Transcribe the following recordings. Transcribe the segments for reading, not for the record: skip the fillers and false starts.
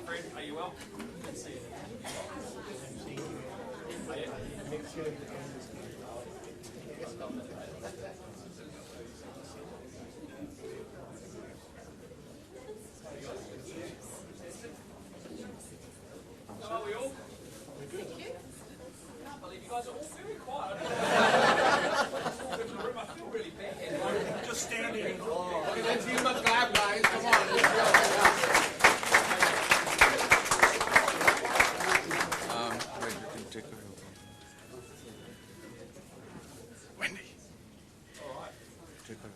Fred. Are you well? Good to see you. How are we all? Thank you. I can't believe you guys are all very quiet. I feel really bad. Just standing. Okay, let's give him a clap, guys. Come on. Let's go. Wait, you can take her. Wendy. All right. Take her.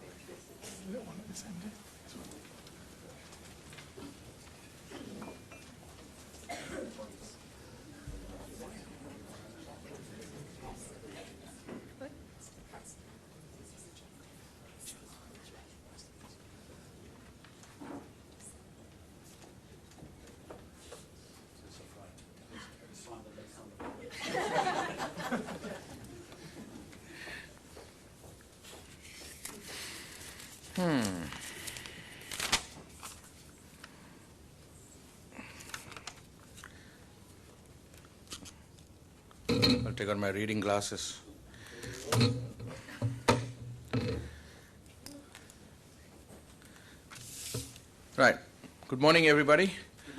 I'll take out my reading glasses. Right. Good morning, everybody. Good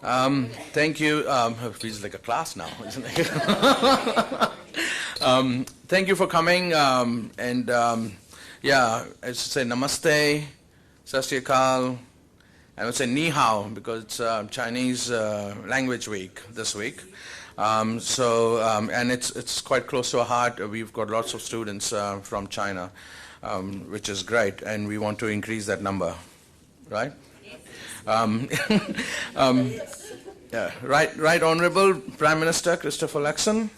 morning. Thank you. It feels like a class now, isn't it? Thank you for coming. Yeah, I should say namaste, sat sri akal. I would say ni hao because it's Chinese language week this week. And it's quite close to our heart. We've got lots of students from China, which is great, and we want to increase that number, right? Yeah, right Honorable Prime Minister Christopher Luxon,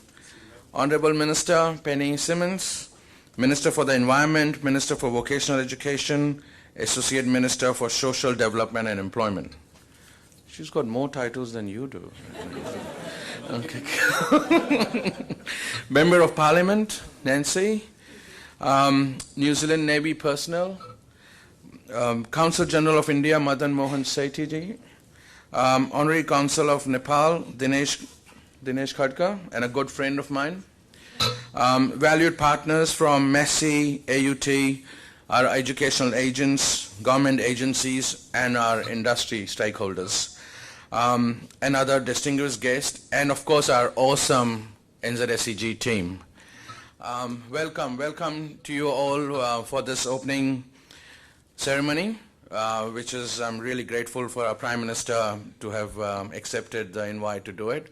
Honorable Minister Penny Simmons, Minister for the Environment, Minister for Vocational Education, Associate Minister for Social Development and Employment. She's got more titles than you do. Okay. Member of Parliament, Nancy, New Zealand Navy personnel, Consul General of India, Madan Mohan Sethi ji, Honorary Consul of Nepal, Dinesh Khadka, and a good friend of mine, valued partners from MESI, AUT, our educational agents, government agencies, and our industry stakeholders. And other distinguished guests, and of course our awesome NZSEG team. Welcome to you all for this opening ceremony, which is I'm really grateful for our Prime Minister to have accepted the invite to do it.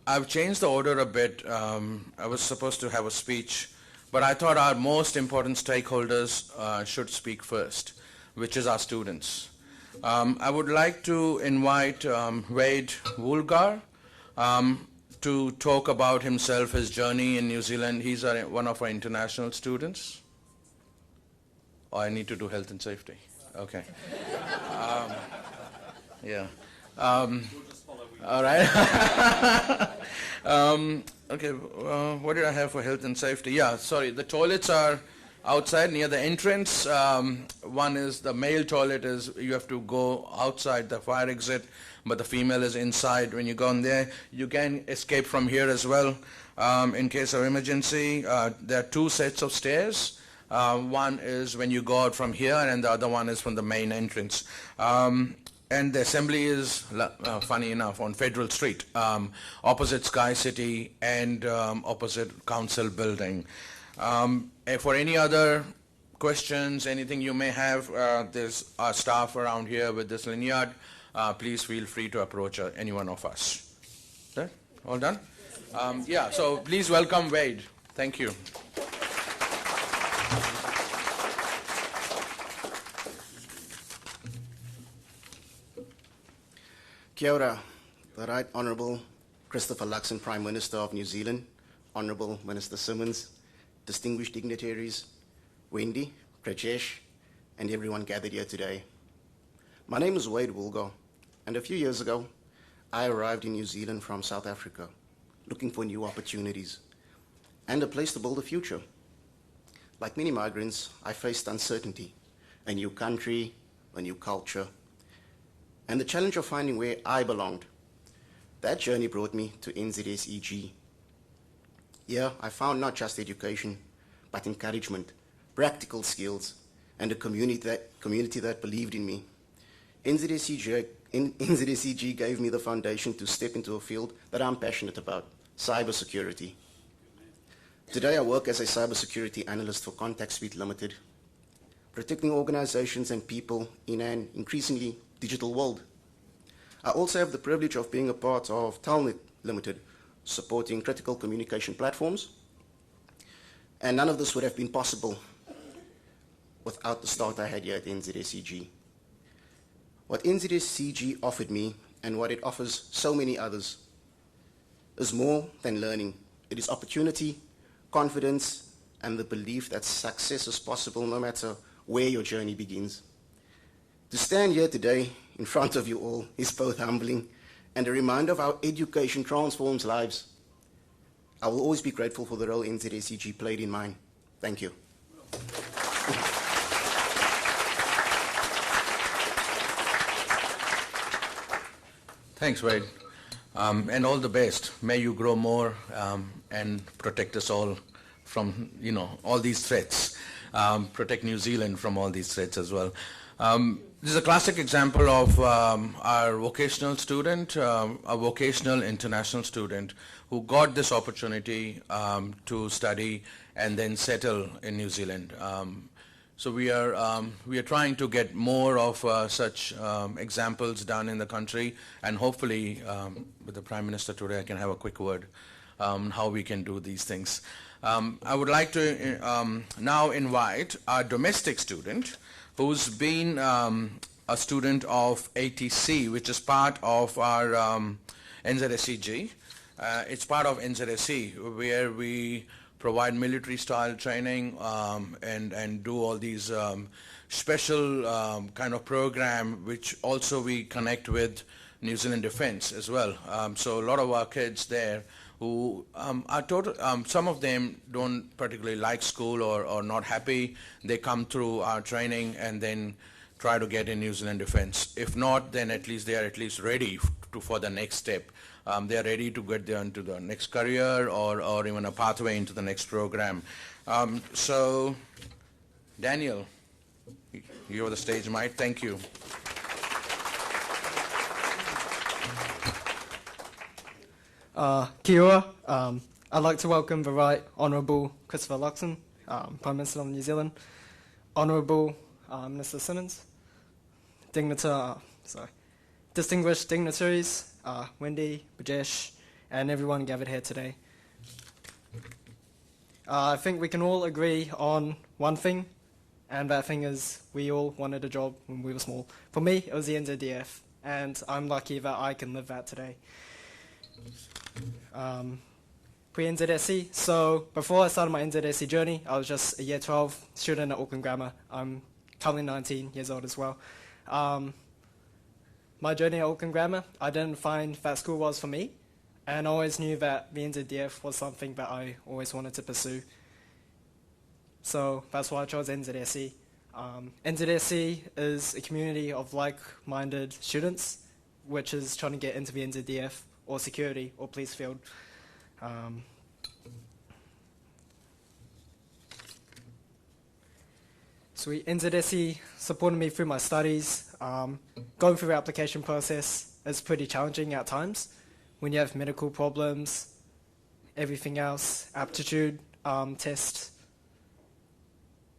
I've changed the order a bit. I was supposed to have a speech, but I thought our most important stakeholders should speak first, which is our students. I would like to invite Wade Woolgar to talk about himself, his journey in New Zealand. He's one of our international students. Oh, I need to do health and safety. Okay. Yeah. All right. Okay. What did I have for health and safety? Yeah, sorry. The toilets are outside near the entrance. One is the male toilet is you have to go outside the fire exit, but the female is inside. When you go in there, you can escape from here as well. In case of emergency, there are two sets of stairs. One is when you go out from here, and the other one is from the main entrance. And the assembly is, funny enough, on Federal Street, opposite Sky City and opposite Council Building. For any other questions, anything you may have, there's our staff around here with this lanyard. Please feel free to approach any one of us. Okay? All done? Yeah, so please welcome Wade. Thank you. Kia ora, the Right Honourable Christopher Luxon, Prime Minister of New Zealand, Honourable Minister Simmons, distinguished dignitaries, Wendy, Prajesh, and everyone gathered here today. My name is Wade Woolgar, and a few years ago, I arrived in New Zealand from South Africa, looking for new opportunities and a place to build a future. Like many migrants, I faced uncertainty, a new country, a new culture, and the challenge of finding where I belonged. That journey brought me to NZSEG. Here, I found not just education, but encouragement, practical skills, and a community that believed in me. NZSEG gave me the foundation to step into a field that I'm passionate about, cybersecurity. Today, I work as a cybersecurity analyst for Contact Suite Limited, protecting organizations and people in an increasingly digital world. I also have the privilege of being a part of Telnet Limited, supporting critical communication platforms. And none of this would have been possible without the start I had here at NZSEG. What NZSEG offered me, and what it offers so many others, is more than learning. It is opportunity, confidence, and the belief that success is possible no matter where your journey begins. To stand here today in front of you all is both humbling and a reminder of how education transforms lives. I will always be grateful for the role NZSEG played in mine. Thank you. Thanks, Wade. And all the best. May you grow more and protect us all from, all these threats. Protect New Zealand from all these threats as well. This is a classic example of our vocational student, a vocational international student who got this opportunity to study and then settle in New Zealand. So we are trying to get more of such examples done in the country, and hopefully with the Prime Minister today I can have a quick word on how we can do these things. I would like to now invite our domestic student who's been a student of ATC, which is part of our NZSEG. It's part of NZSE, where we provide military-style training and do all these special kind of program, which also we connect with New Zealand Defence as well. So a lot of our kids there who are some of them don't particularly like school or not happy. They come through our training and then try to get in New Zealand Defence. If not, then at least they are ready for the next step. They are ready to get there into the next career or even a pathway into the next program. So, Daniel, you have the stage, Mike. Thank you. Kia ora. I'd like to welcome the Right Honourable Christopher Luxon, Prime Minister of New Zealand, Honourable Minister Simmons, distinguished dignitaries, Wendy, Bajesh, and everyone gathered here today. I think we can all agree on one thing, and that thing is we all wanted a job when we were small. For me, it was the NZDF, and I'm lucky that I can live that today. Pre-NZSE, so before I started my NZSE journey, I was just a Year 12 student at Auckland Grammar. I'm currently 19 years old as well. My journey at Auckland Grammar, I didn't find that school was for me, and I always knew that the NZDF was something that I always wanted to pursue. So that's why I chose NZSE. NZSE is a community of like-minded students, which is trying to get into the NZDF or security or police field. NZSE supported me through my studies. Going through the application process is pretty challenging at times when you have medical problems, everything else, aptitude, test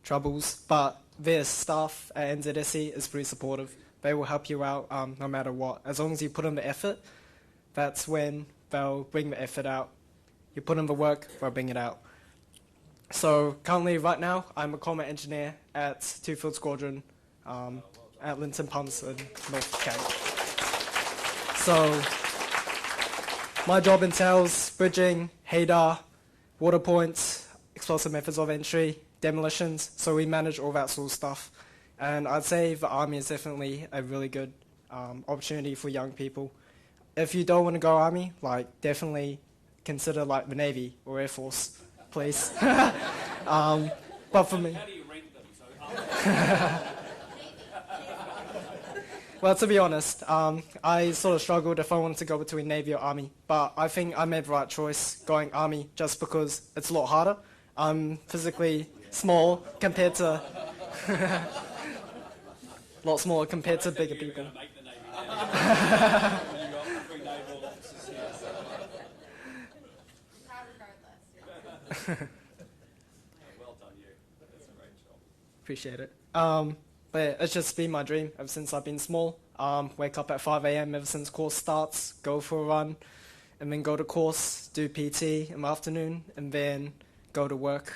troubles, but their staff at NZSE is pretty supportive. They will help you out no matter what. As long as you put in the effort, that's when they'll bring the effort out. You put in the work, they'll bring it out. So currently, right now, I'm a combat engineer at Two-Field Squadron at Linton Pumps in North Cape. So my job entails bridging, HADAR, water points, explosive methods of entry, demolitions, so we manage all that sort of stuff. And I'd say the Army is definitely a really good opportunity for young people. If you don't want to go Army, definitely consider the Navy or Air Force, please. But for me... How do you rank them? Well, to be honest, I sort of struggled if I wanted to go between Navy or Army, but I think I made the right choice going Army just because it's a lot harder. I'm physically small compared to... a lot smaller compared to bigger people. Make the Navy now. You've got 3 naval officers here. So. Proud regardless. Well done, you. That's a great job. Appreciate it. But yeah, it's just been my dream ever since I've been small. Wake up at 5 a.m. ever since course starts, go for a run, and then go to course, do PT in the afternoon, and then go to work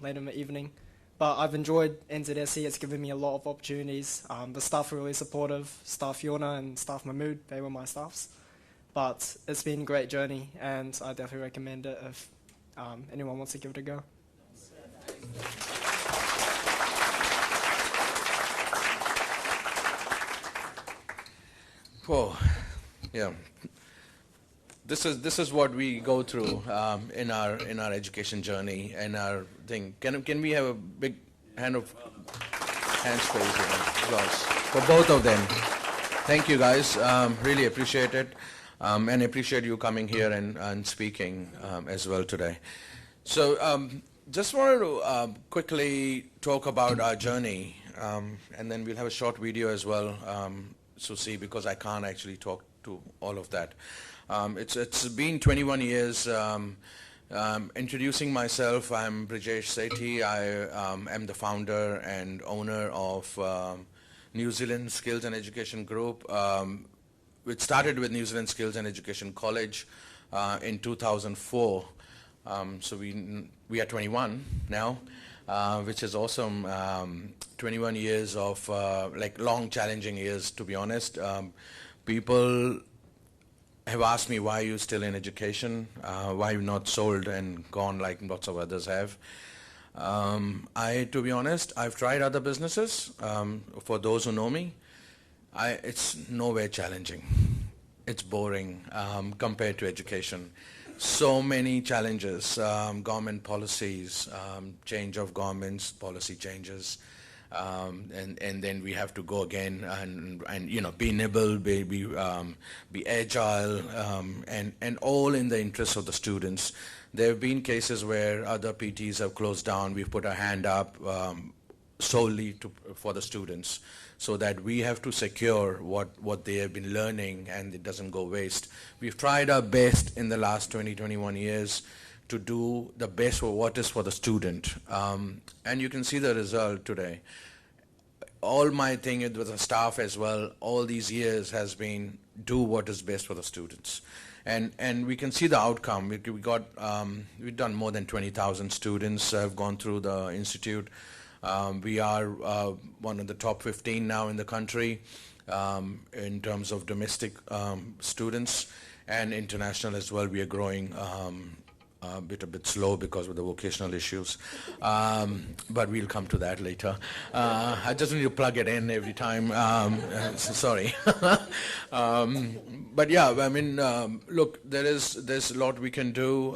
later in the evening. But I've enjoyed NZSE. It's given me a lot of opportunities. The staff are really supportive. Staff Fiona and staff Mahmood, they were my staffs. But it's been a great journey, and I definitely recommend it if anyone wants to give it a go. Whoa, yeah. This is what we go through in our education journey and our thing. Can we have a big hands raised here, applause for both of them? Thank you guys. Really appreciate it, and appreciate you coming here and speaking as well today. So just wanted to quickly talk about our journey, and then we'll have a short video as well. So see, because I can't actually talk to all of that. It's been 21 years. Introducing myself, I'm Brijesh Sethi. I am the founder and owner of New Zealand Skills and Education Group, which started with New Zealand Skills and Education College in 2004. So we are 21 now, which is awesome. 21 years of like long, challenging years, to be honest. People have asked me, why are you still in education? Why are you not sold and gone like lots of others have? To be honest, I've tried other businesses. For those who know me, it's nowhere challenging. It's boring compared to education. So many challenges, government policies, change of governments, policy changes, and then we have to go again and you know, be nimble, be agile, and all in the interest of the students. There have been cases where other PTs have closed down. We've put our hand up solely for the students, so that we have to secure what they have been learning and it doesn't go waste. We've tried our best in the last 21 years to do the best for what is for the student. And you can see the result today. All my thing with the staff as well, all these years has been do what is best for the students. And we can see the outcome. We've done more than 20,000 students have gone through the institute. We are one of the top 15 now in the country in terms of domestic students, and international as well. We are growing a bit slow because of the vocational issues, but we'll come to that later. I just need to plug it in every time. Sorry. But yeah, I mean, look, there's a lot we can do,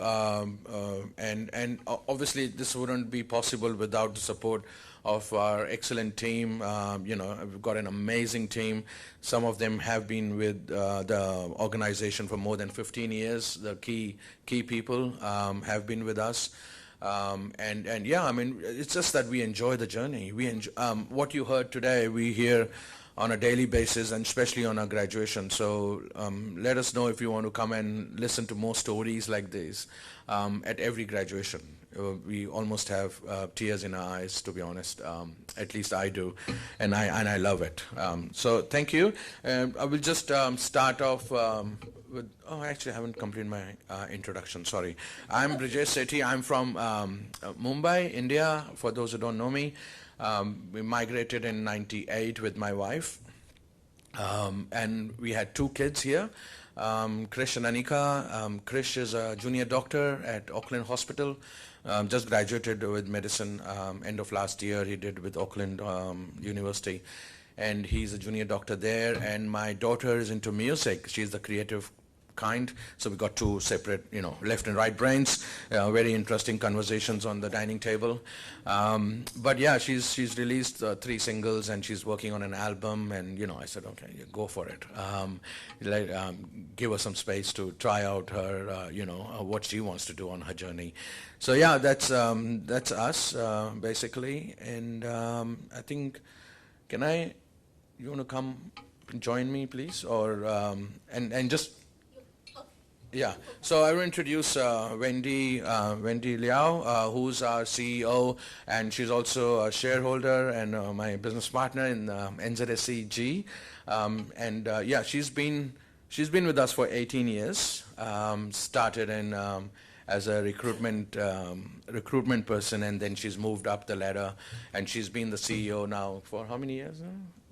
and obviously this wouldn't be possible without the support of our excellent team. You know, we've got an amazing team. Some of them have been with the organization for more than 15 years. The key people have been with us. And yeah, I mean, it's just that we enjoy the journey. We enjoy, what you heard today, we hear on a daily basis, and especially on our graduation. So let us know if you want to come and listen to more stories like this at every graduation. We almost have tears in our eyes, to be honest. At least I do, and I love it. So thank you. I will just start off with, actually I haven't completed my introduction, sorry. I'm Brijesh Sethi. I'm from Mumbai, India, for those who don't know me. We migrated in '98 with my wife, and we had 2 kids here, Krish and Anika. Krish is a junior doctor at Auckland Hospital, just graduated with medicine end of last year. He did with Auckland University, and he's a junior doctor there. And my daughter is into music. She's the creative kind. So we got two separate, left and right brains. Very interesting conversations on the dining table. But yeah, she's released 3 singles and she's working on an album. And I said, okay, yeah, go for it. Give her some space to try out her, what she wants to do on her journey. So yeah, that's us basically. And I think, you want to come and join me, please, or and just. Yeah, so I will introduce Wendy Liao, who's our CEO, and she's also a shareholder and my business partner in NZSCG. Yeah, she's been with us for 18 years. Started in as a recruitment person, and then she's moved up the ladder, and she's been the CEO now for how many years now?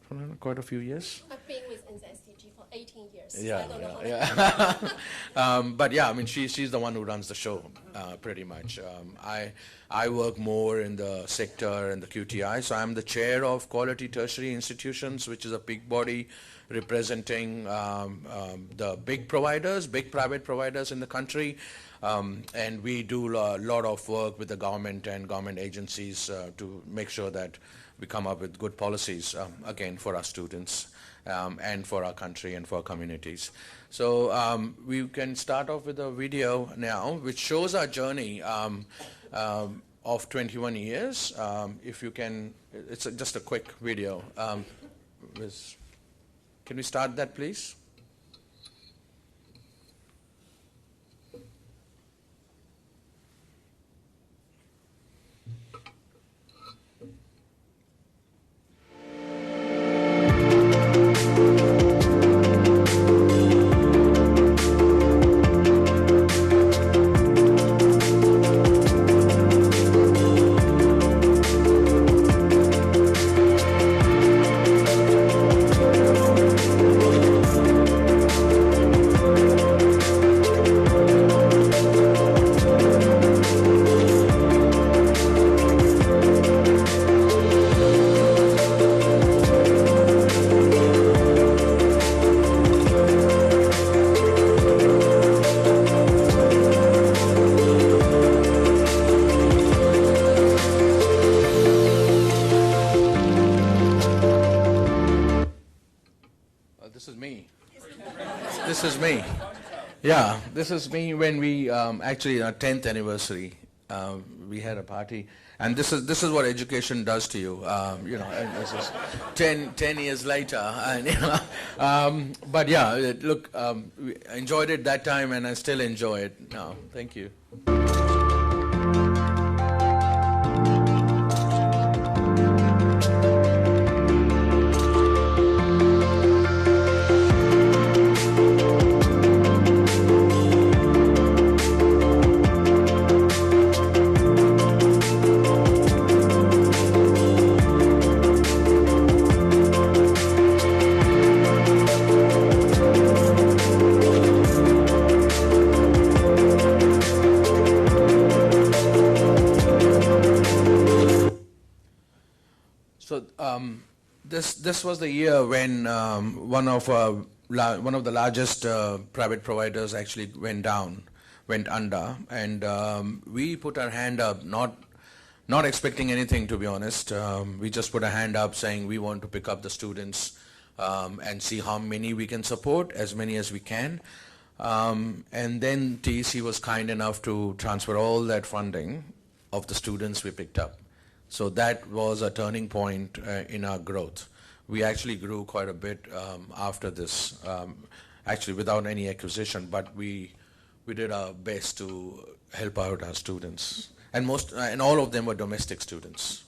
For quite a few years. I've been with NZSTG for 18 years. Yeah, I don't know how but yeah, I mean, she's the one who runs the show, pretty much. I work more in the sector and the QTI, so I'm the chair of Quality Tertiary Institutions, which is a big body representing the big private providers in the country. And we do a lot of work with the government and government agencies to make sure that we come up with good policies, again, for our students and for our country and for our communities. So we can start off with a video now, which shows our journey of 21 years. If you can, it's just a quick video. Can we start that, please? Yeah, this is me when we actually our 10th anniversary. We had a party, and this is what education does to you. And this is 10 years later, and but yeah, look, we enjoyed it that time, and I still enjoy it now. Thank you. This was the year when one of the largest private providers actually went under, and we put our hand up, not expecting anything, to be honest. We just put a hand up saying we want to pick up the students and see how many we can support, as many as we can. And then TEC was kind enough to transfer all that funding of the students we picked up. So that was a turning point in our growth. We actually grew quite a bit after this, actually without any acquisition, but we did our best to help out our students. And all of them were domestic students.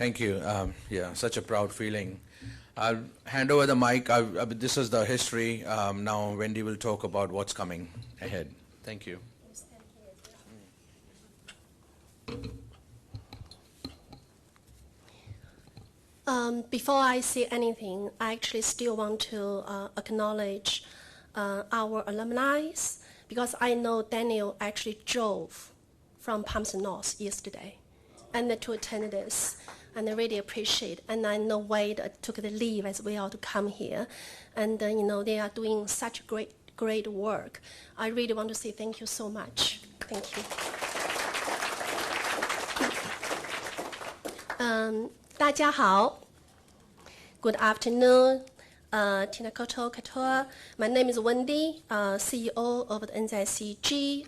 Thank you. Yeah, such a proud feeling. I'll hand over the mic. This is the history. Now Wendy will talk about what's coming ahead. Thank you. Before I say anything, I actually still want to acknowledge our alumni, because I know Daniel actually drove from Palmerston North yesterday and to attend this, and I really appreciate. And I know Wade took the leave as well to come here, and they are doing such great work. I really want to say thank you so much. Thank you. 大家好. Good afternoon. Tina Koto Katoa. My name is Wendy, CEO of the NZCG.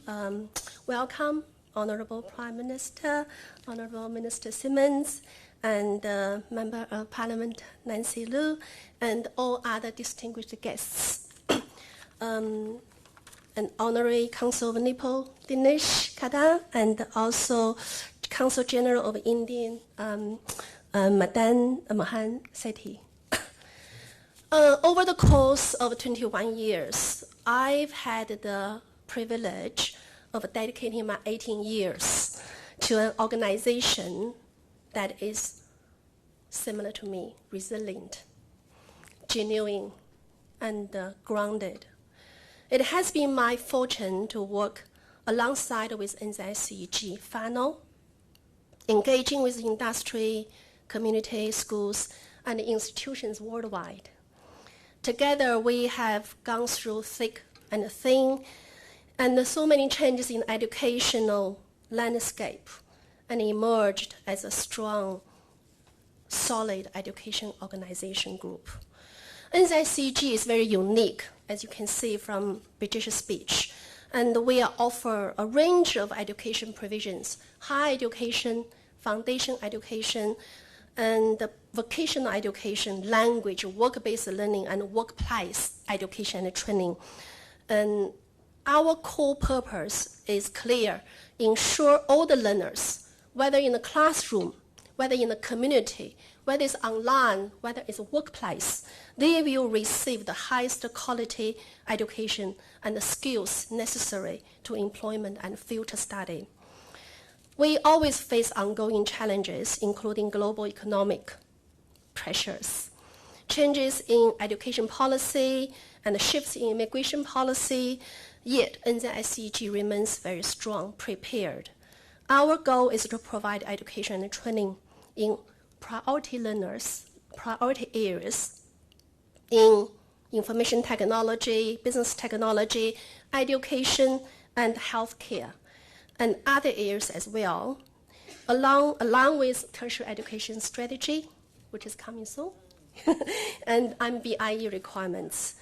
Welcome, Honorable Prime Minister, Honorable Minister Simmons, and Member of Parliament Nancy Liu, and all other distinguished guests. And Honorary Consul of Nepal, Dinesh Kada, and also Consul General of India, Madan Mohan Sethi. Over the course of 21 years, I've had the privilege of dedicating my 18 years to an organization that is similar to me, resilient, genuine, and grounded. It has been my fortune to work alongside with NZCG Fano, engaging with industry, community, schools, and institutions worldwide. Together, we have gone through thick and thin, and so many changes in educational landscape, and emerged as a strong, solid education organization group. NZCG is very unique, as you can see from British speech, and we offer a range of education provisions: higher education, foundation education, and vocational education, language, work-based learning, and workplace education and training. And our core purpose is clear: ensure all the learners, whether in the classroom, whether in the community, whether it's online, whether it's a workplace, they will receive the highest quality education and the skills necessary to employment and future study. We always face ongoing challenges, including global economic pressures, changes in education policy, and shifts in immigration policy, yet NZCG remains very strong, prepared. Our goal is to provide education and training in priority learners, priority areas, in information technology, business technology, education, and healthcare, and other areas as well, along with tertiary education strategy, which is coming soon, and MBIE requirements.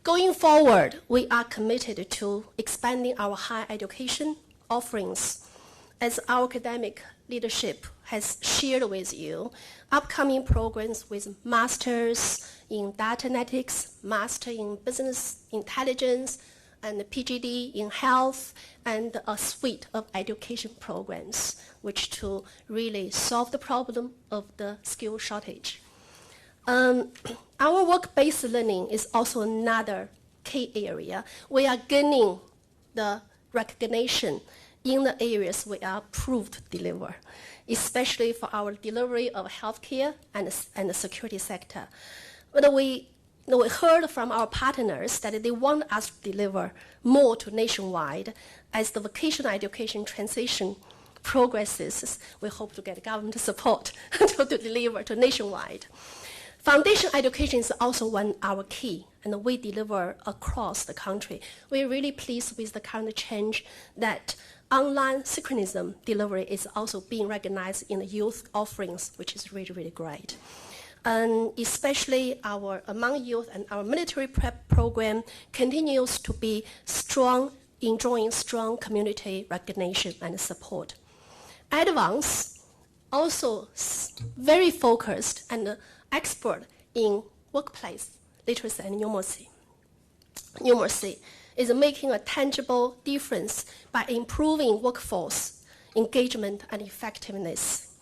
Going forward, we are committed to expanding our higher education offerings. As our academic leadership has shared with you, upcoming programs with masters in data analytics, master in business intelligence, and PGD in health, and a suite of education programs, which to really solve the problem of the skill shortage. Our work-based learning is also another key area. We are gaining the recognition in the areas we are proved to deliver, especially for our delivery of healthcare and the security sector. But we heard from our partners that they want us to deliver more to nationwide. As the vocational education transition progresses, we hope to get government support to deliver to nationwide. Foundation education is also one our key, and we deliver across the country. We're really pleased with the current change that online synchronism delivery is also being recognized in the youth offerings, which is really, really great. And especially among youth and our military prep program continues to be strong, enjoying strong community recognition and support. Advance, also very focused and expert in workplace literacy and numeracy, is making a tangible difference by improving workforce engagement and effectiveness.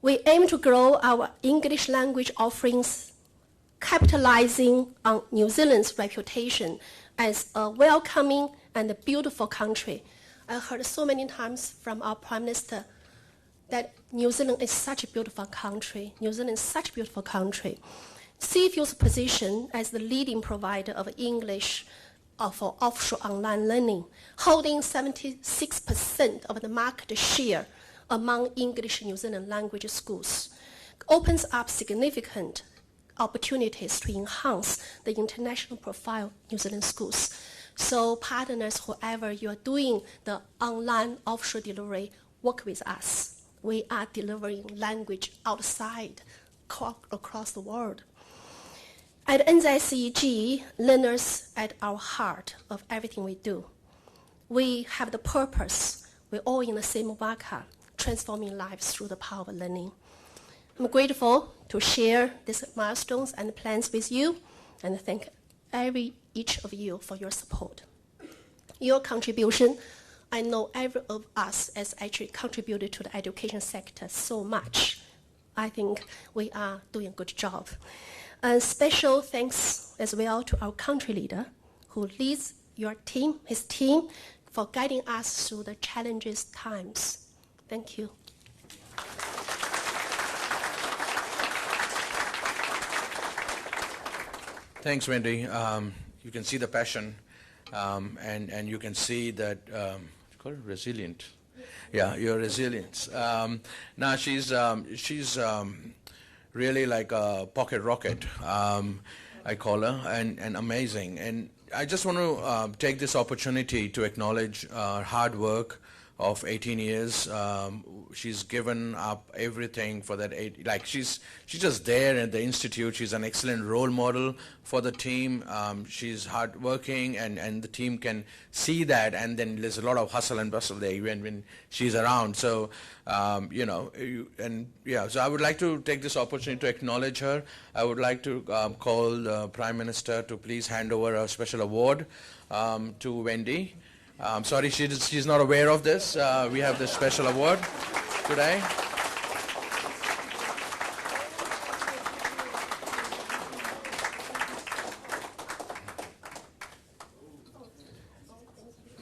We aim to grow our English language offerings, capitalizing on New Zealand's reputation as a welcoming and beautiful country. I heard so many times from our Prime Minister that New Zealand is such a beautiful country. New Zealand is such a beautiful country. Seaview's position as the leading provider of English for offshore online learning, holding 76% of the market share among English New Zealand language schools, opens up significant opportunities to enhance the international profile of New Zealand schools. So partners, whoever you are doing the online offshore delivery, work with us. We are delivering language outside, across the world. At NZCEG, learners at our heart of everything we do. We have the purpose. We're all in the same waka, transforming lives through the power of learning. I'm grateful to share these milestones and plans with you, and thank each of you for your support. Your contribution, I know every of us has actually contributed to the education sector so much. I think we are doing a good job. And special thanks as well to our country leader who leads his team, for guiding us through the challenges times. Thank you. Thanks, Wendy. You can see the passion, and you can see that call it resilient. Yeah, your resilience. Now she's really like a pocket rocket, I call her, and amazing. And I just want to take this opportunity to acknowledge her hard work of 18 years. She's given up everything for that she's just there at the institute. She's an excellent role model for the team. She's hardworking, and the team can see that, and then there's a lot of hustle and bustle there when she's around. So so I would like to take this opportunity to acknowledge her. I would like to call the Prime Minister to please hand over a special award to Wendy. Sorry, she's not aware of this. We have this special award today.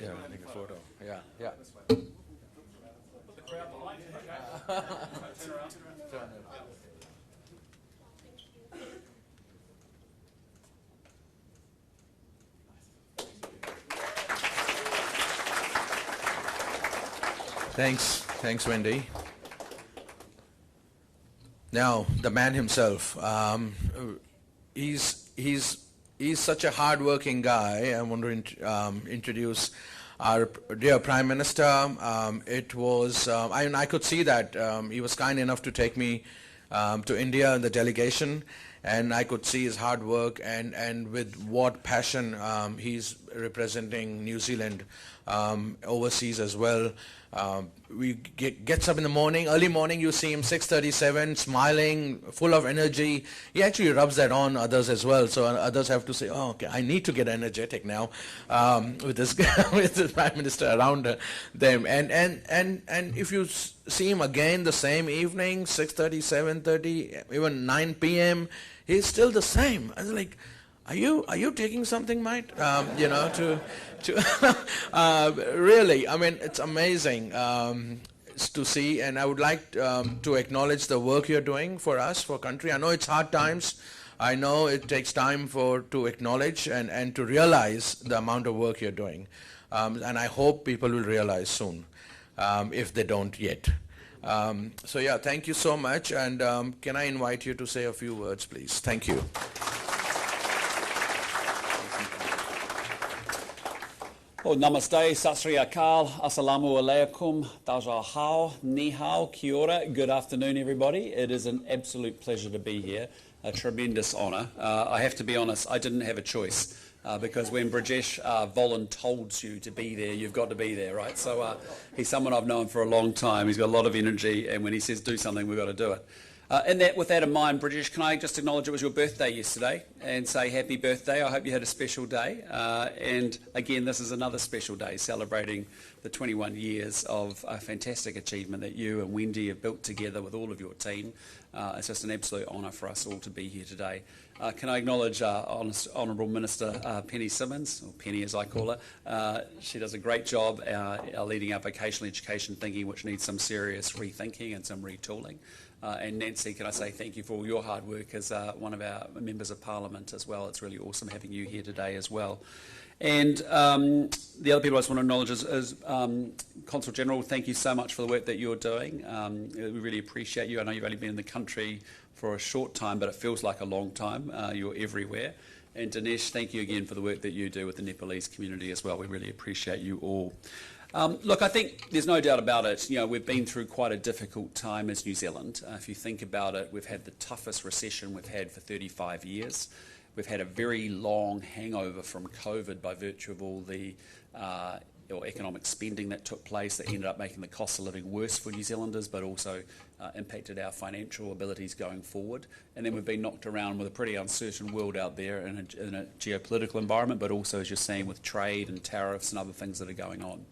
Yeah, take a photo. Yeah. Thanks, Wendy. Now, the man himself. He's such a hard-working guy. I want to introduce our dear Prime Minister. I could see that he was kind enough to take me to India in the delegation, and I could see his hard work and with what passion he's representing New Zealand overseas as well. We gets up in the morning, early morning. You see him 6:37, smiling, full of energy. He actually rubs that on others as well. So others have to say, "Oh, okay, I need to get energetic now with this with the Prime Minister around them." And if you see him again the same evening, 6:30, 7:30, even 9 p.m., he's still the same. I was like, Are you taking something, mate? Really, I mean, it's amazing to see, and I would like to acknowledge the work you're doing for us, for country. I know it's hard times. I know it takes time to acknowledge and to realize the amount of work you're doing. And I hope people will realize soon, if they don't yet. So yeah, thank you so much. And can I invite you to say a few words, please? Thank you. Oh, namaste, sat sri akal, assalamu alaikum, daja hao, ni hao, kia ora, good afternoon everybody. It is an absolute pleasure to be here, a tremendous honour. I have to be honest, I didn't have a choice because when Brajesh voluntold you to be there, you've got to be there, right? So he's someone I've known for a long time, he's got a lot of energy, and when he says do something, we've got to do it. With that in mind, British, can I just acknowledge it was your birthday yesterday and say happy birthday. I hope you had a special day. And again, this is another special day celebrating the 21 years of a fantastic achievement that you and Wendy have built together with all of your team. It's just an absolute honour for us all to be here today. Can I acknowledge Honourable Minister Penny Simmons, or Penny as I call her. She does a great job leading our vocational education thinking, which needs some serious rethinking and some retooling. And Nancy, can I say thank you for all your hard work as one of our members of Parliament as well. It's really awesome having you here today as well. And the other people I just want to acknowledge is Consul General, thank you so much for the work that you're doing. We really appreciate you. I know you've only been in the country for a short time, but it feels like a long time. You're everywhere. And Dinesh, thank you again for the work that you do with the Nepalese community as well. We really appreciate you all. Look, I think there's no doubt about it. You know, we've been through quite a difficult time as New Zealand. If you think about it, we've had the toughest recession we've had for 35 years. We've had a very long hangover from COVID by virtue of all the economic spending that took place that ended up making the cost of living worse for New Zealanders, but also impacted our financial abilities going forward. And then we've been knocked around with a pretty uncertain world out there in a geopolitical environment, but also, as you're seeing, with trade and tariffs and other things that are going on.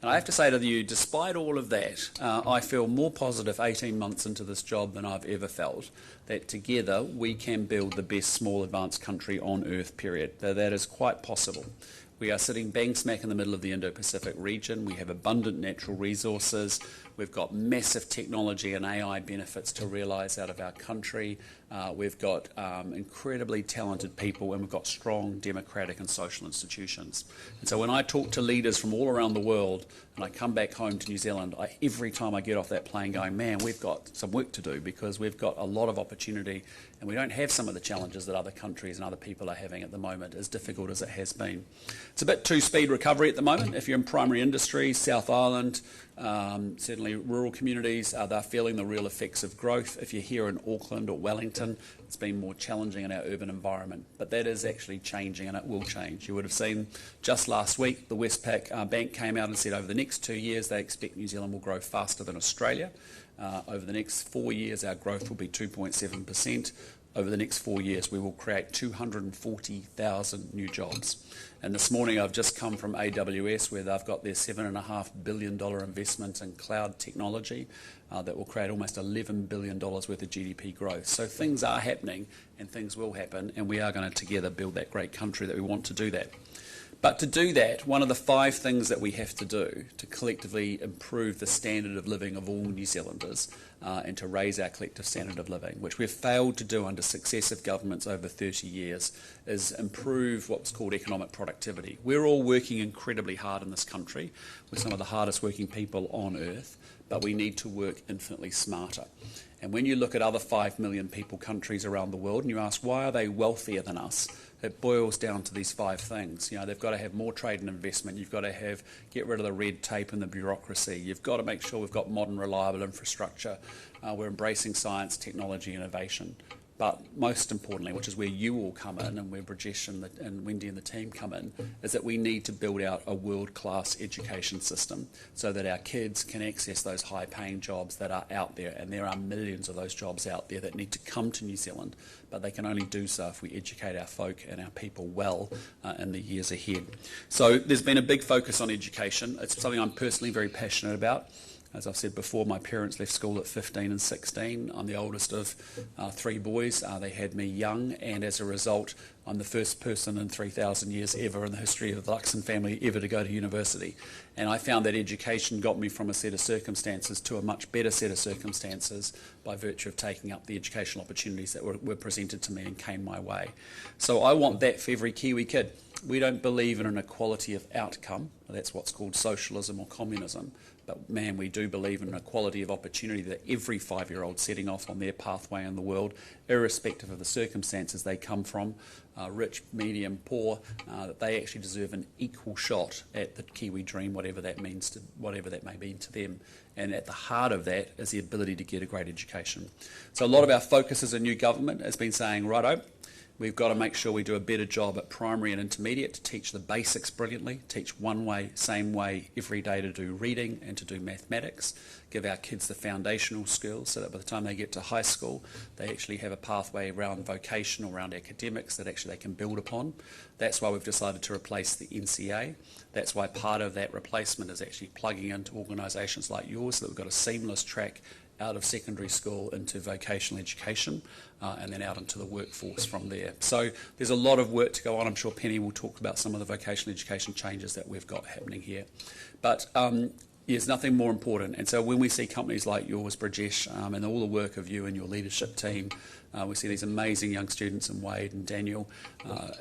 And I have to say to you, despite all of that, I feel more positive 18 months into this job than I've ever felt, that together we can build the best small advanced country on earth, period. That is quite possible. We are sitting bang smack in the middle of the Indo-Pacific region. We have abundant natural resources. We've got massive technology and AI benefits to realise out of our country. We've got incredibly talented people, and we've got strong democratic and social institutions. And so when I talk to leaders from all around the world and I come back home to New Zealand, every time I get off that plane going, man, we've got some work to do because we've got a lot of opportunity and we don't have some of the challenges that other countries and other people are having at the moment, as difficult as it has been. It's a bit two-speed recovery at the moment. If you're in primary industry, South Island, certainly rural communities, they're feeling the real effects of growth. If you're here in Auckland or Wellington, it's been more challenging in our urban environment. But that is actually changing, and it will change. You would have seen just last week the Westpac Bank came out and said over the next 2 years they expect New Zealand will grow faster than Australia. Over the next 4 years our growth will be 2.7%. Over the next 4 years we will create 240,000 new jobs. And this morning I've just come from AWS where they've got their $7.5 billion investment in cloud technology that will create almost $11 billion worth of GDP growth. So things are happening and things will happen, and we are going to together build that great country that we want to do that. But to do that, one of the 5 things that we have to do to collectively improve the standard of living of all New Zealanders and to raise our collective standard of living, which we've failed to do under successive governments over 30 years, is improve what's called economic productivity. We're all working incredibly hard in this country. We're some of the hardest working people on earth, but we need to work infinitely smarter. And when you look at other 5 million people countries around the world and you ask why are they wealthier than us, it boils down to these 5 things. You know, they've got to have more trade and investment. You've got to get rid of the red tape and the bureaucracy. You've got to make sure we've got modern, reliable infrastructure. We're embracing science, technology, innovation. But most importantly, which is where you all come in and where Brajesh and Wendy and the team come in, is that we need to build out a world-class education system so that our kids can access those high-paying jobs that are out there. And there are millions of those jobs out there that need to come to New Zealand, but they can only do so if we educate our folk and our people well in the years ahead. So there's been a big focus on education. It's something I'm personally very passionate about. As I've said before, my parents left school at 15 and 16. I'm the oldest of 3 boys. They had me young, and as a result, I'm the first person in 3,000 years ever in the history of the Luxon family ever to go to university. And I found that education got me from a set of circumstances to a much better set of circumstances by virtue of taking up the educational opportunities that were presented to me and came my way. So I want that for every Kiwi kid. We don't believe in an equality of outcome. That's what's called socialism or communism. But man, we do believe in an equality of opportunity that every 5-year-old setting off on their pathway in the world, irrespective of the circumstances they come from, rich, medium, poor, that they actually deserve an equal shot at the Kiwi dream, whatever that may mean to them. And at the heart of that is the ability to get a great education. So a lot of our focus as a new government has been saying, righto, We've got to make sure we do a better job at primary and intermediate to teach the basics brilliantly, teach one way, same way every day to do reading and to do mathematics, give our kids the foundational skills so that by the time they get to high school, they actually have a pathway around vocation or around academics that actually they can build upon. That's why we've decided to replace the NCA. That's why part of that replacement is actually plugging into organisations like yours so that we've got a seamless track out of secondary school into vocational education and then out into the workforce from there. So there's a lot of work to go on. I'm sure Penny will talk about some of the vocational education changes that we've got happening here. But there's nothing more important. And so when we see companies like yours, Brajesh, and all the work of you and your leadership team, we see these amazing young students in Wade and Daniel.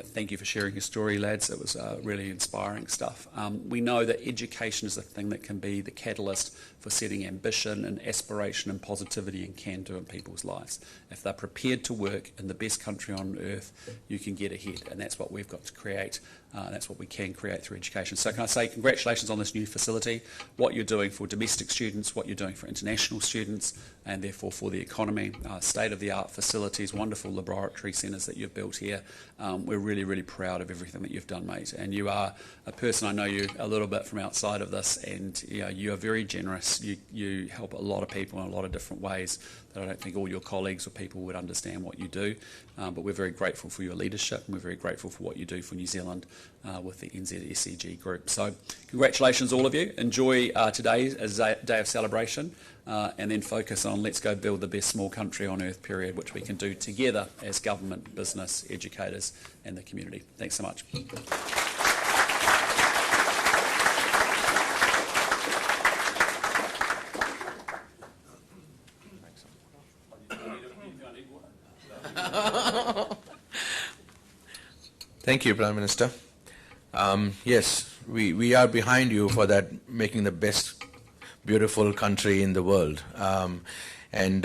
Thank you for sharing your story, lads. It was really inspiring stuff. We know that education is the thing that can be the catalyst for setting ambition and aspiration and positivity and can-do in people's lives. If they're prepared to work in the best country on earth, you can get ahead, and that's what we've got to create. That's what we can create through education. So can I say congratulations on this new facility, what you're doing for domestic students, what you're doing for international students, and therefore for the economy. State-of-the-art facilities, wonderful laboratory centres that you've built here. We're really, really proud of everything that you've done, mate. And you are a person, I know you a little bit from outside of this, and you are very generous. You help a lot of people in a lot of different ways that I don't think all your colleagues or people would understand what you do. But we're very grateful for your leadership, and we're very grateful for what you do for New Zealand with the NZSEG group. So congratulations all of you. Enjoy today as a day of celebration and then focus on let's go build the best small country on earth, period, which we can do together as government, business, educators and the community. Thanks so much. Thank you, Prime Minister. Yes, we are behind you for that, making the best beautiful country in the world, and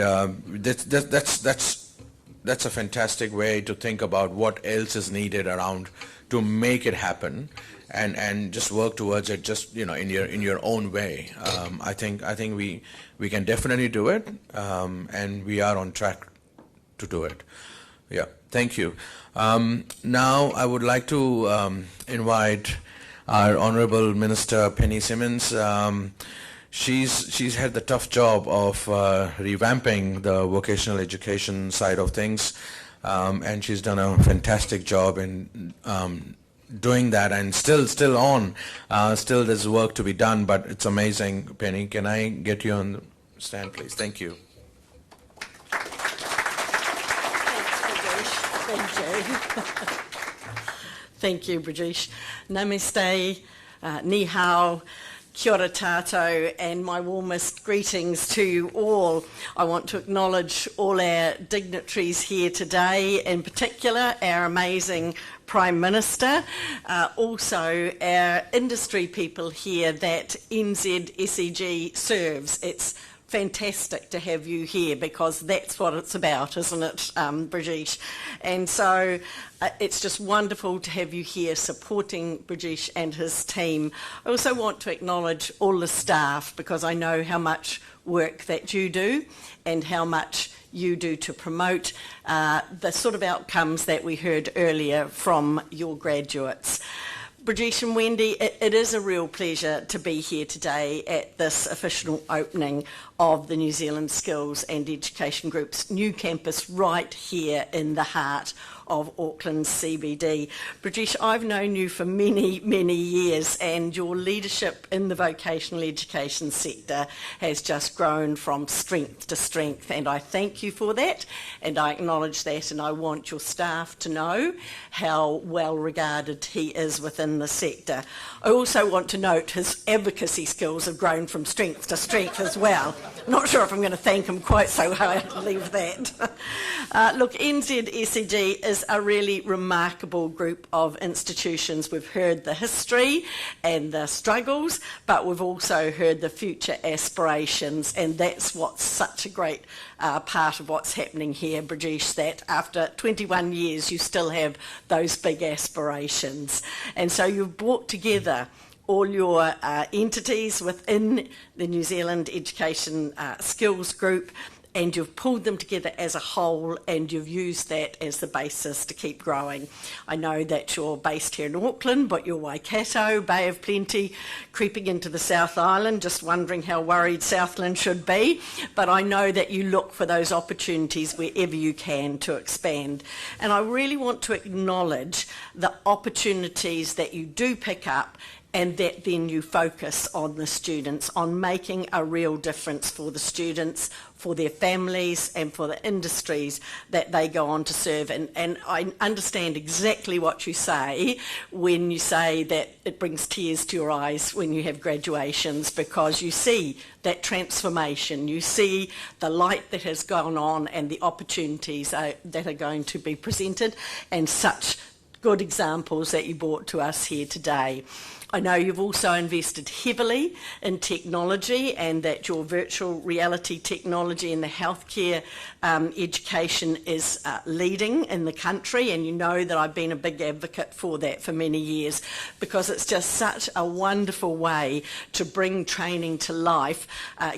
that's a fantastic way to think about what else is needed around to make it happen, and just work towards it. Just in your own way. I think we can definitely do it, and we are on track to do it. Yeah, thank you. Now I would like to invite our Honourable Minister Penny Simmonds. She's had the tough job of revamping the vocational education side of things, and she's done a fantastic job in doing that, and still there's work to be done, but it's amazing. Penny, can I get you on the stand, please? Thank you. Thank you, Brajesh. Namaste, ni hao, kia ora tātou, and my warmest greetings to you all. I want to acknowledge all our dignitaries here today, in particular our amazing Prime Minister, also our industry people here that NZSEG serves. It's fantastic to have you here because that's what it's about, isn't it, Brajesh? And so it's just wonderful to have you here supporting Brajesh and his team. I also want to acknowledge all the staff because I know how much work that you do and how much you do to promote the sort of outcomes that we heard earlier from your graduates. Brajesh and Wendy, it is a real pleasure to be here today at this official opening of the New Zealand Skills and Education Group's new campus right here in the heart of Auckland CBD. Brajesh, I've known you for many, many years, and your leadership in the vocational education sector has just grown from strength to strength, and I thank you for that, and I acknowledge that, and I want your staff to know how well regarded he is within the sector. I also want to note his advocacy skills have grown from strength to strength as well. I'm not sure if I'm going to thank him quite so hard to leave that. Look, NZSEG is a really remarkable group of institutions. We've heard the history and the struggles, but we've also heard the future aspirations, and that's what's such a great part of what's happening here, Brajesh, that after 21 years you still have those big aspirations. And so you've brought together all your entities within the New Zealand Education Skills Group and you've pulled them together as a whole, and you've used that as the basis to keep growing. I know that you're based here in Auckland, but you're Waikato, Bay of Plenty, creeping into the South Island, just wondering how worried Southland should be. But I know that you look for those opportunities wherever you can to expand. And I really want to acknowledge the opportunities that you do pick up, and that then you focus on the students, on making a real difference for the students, for their families, and for the industries that they go on to serve. And I understand exactly what you say when you say that it brings tears to your eyes when you have graduations, because you see that transformation, you see the light that has gone on and the opportunities that are going to be presented, and such good examples that you brought to us here today. I know you've also invested heavily in technology, and that your virtual reality technology in the healthcare education is leading in the country, and you know that I've been a big advocate for that for many years, because it's just such a wonderful way to bring training to life,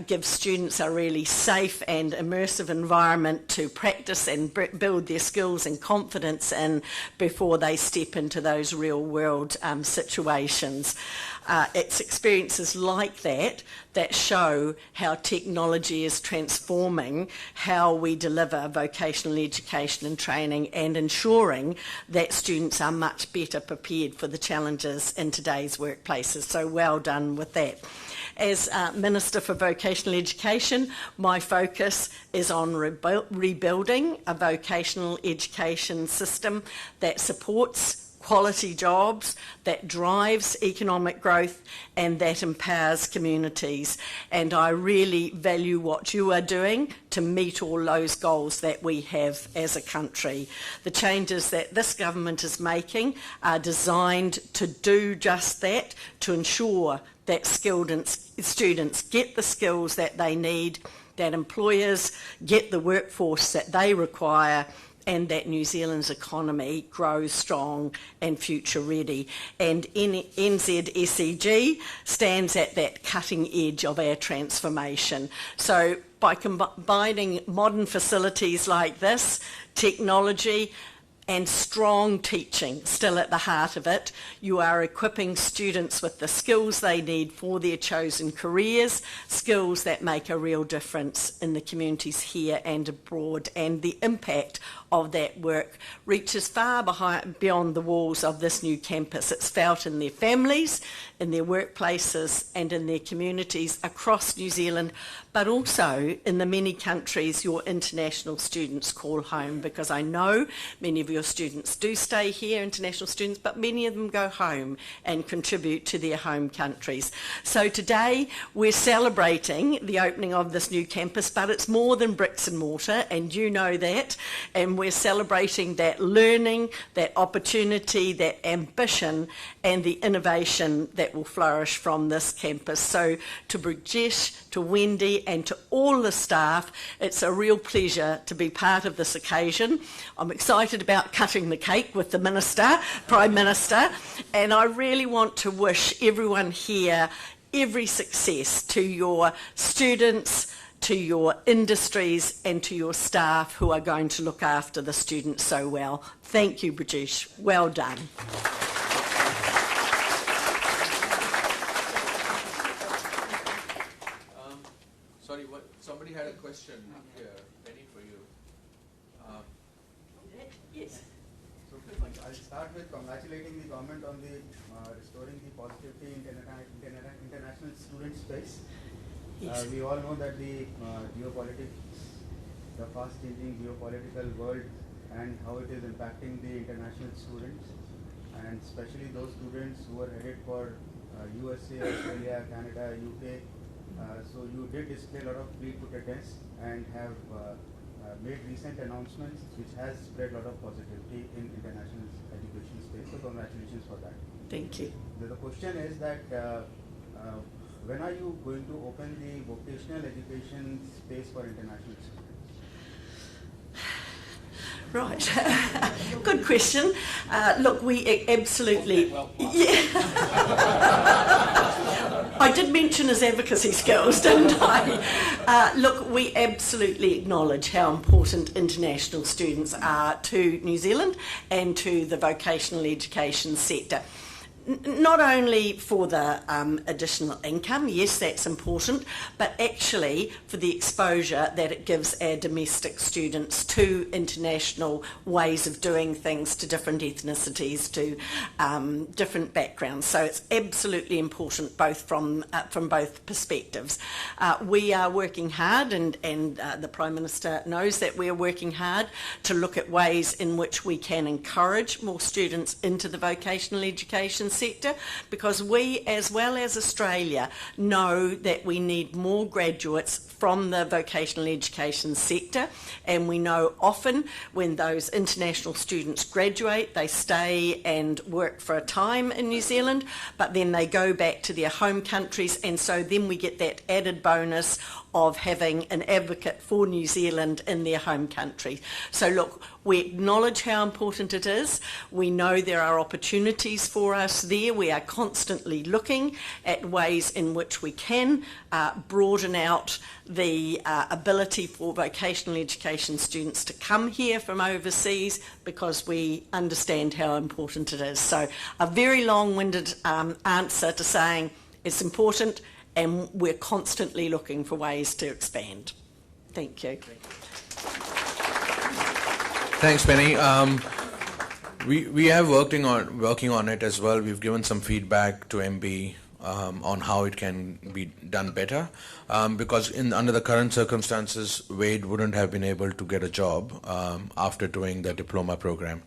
give students a really safe and immersive environment to practice and build their skills and confidence in before they step into those real world situations. It's experiences like that that show how technology is transforming how we deliver vocational education and training, and ensuring that students are much better prepared for the challenges in today's workplaces. So well done with that. As Minister for Vocational Education, my focus is on rebuilding a vocational education system that supports quality jobs, that drives economic growth, and that empowers communities. And I really value what you are doing to meet all those goals that we have as a country. The changes that this government is making are designed to do just that, to ensure that students get the skills that they need, that employers get the workforce that they require, and that New Zealand's economy grows strong and future ready. And NZSEG stands at that cutting edge of our transformation. So by combining modern facilities like this, technology, and strong teaching still at the heart of it, you are equipping students with the skills they need for their chosen careers, skills that make a real difference in the communities here and abroad, and the impact of that work reaches far beyond the walls of this new campus. It's felt in their families, in their workplaces, and in their communities across New Zealand, but also in the many countries your international students call home, because I know many of your students do stay here, international students, but many of them go home and contribute to their home countries. So today we're celebrating the opening of this new campus, but it's more than bricks and mortar, and you know that, and we're celebrating that learning, that opportunity, that ambition, and the innovation that will flourish from this campus. So to Brijesh, to Wendy, and to all the staff, it's a real pleasure to be part of this occasion. I'm excited about cutting the cake with the Minister, Prime Minister, and I really want to wish everyone here every success, to your students, to your industries, and to your staff who are going to look after the students so well. Thank you, Brijesh. Well done. Somebody had a question here, Penny, for you. Yes. So I'll start with congratulating the government on the restoring the positivity in international student space. Yes. We all know that the geopolitics, the fast-changing geopolitical world, and how it is impacting the international students, and especially those students who are headed for USA, Australia, Canada, UK. So you did display a lot of fleet-footedness and have made recent announcements which has spread a lot of positivity in international education space. So congratulations for that. Thank you. The question is that when are you going to open the vocational education space for international students? Right. Good question. Look, we absolutely... Yeah. I did mention his advocacy skills, didn't I? Look, we absolutely acknowledge how important international students are to New Zealand and to the vocational education sector. Not only for the additional income, yes, that's important, but actually for the exposure that it gives our domestic students to international ways of doing things, to different ethnicities, to different backgrounds. So it's absolutely important both from both perspectives. We are working hard, and the Prime Minister knows that we're working hard to look at ways in which we can encourage more students into the vocational education sector, because we, as well as Australia, know that we need more graduates from the vocational education sector, and we know often when those international students graduate, they stay and work for a time in New Zealand, but then they go back to their home countries, and so then we get that added bonus of having an advocate for New Zealand in their home country. So look, we acknowledge how important it is. We know there are opportunities for us there. We are constantly looking at ways in which we can broaden out the ability for vocational education students to come here from overseas, because we understand how important it is. So a very long-winded answer to saying it's important, and we're constantly looking for ways to expand. Thank you. Thanks, Penny. We are working on it as well. We've given some feedback to MB on how it can be done better, because under the current circumstances, Wade wouldn't have been able to get a job after doing the diploma program.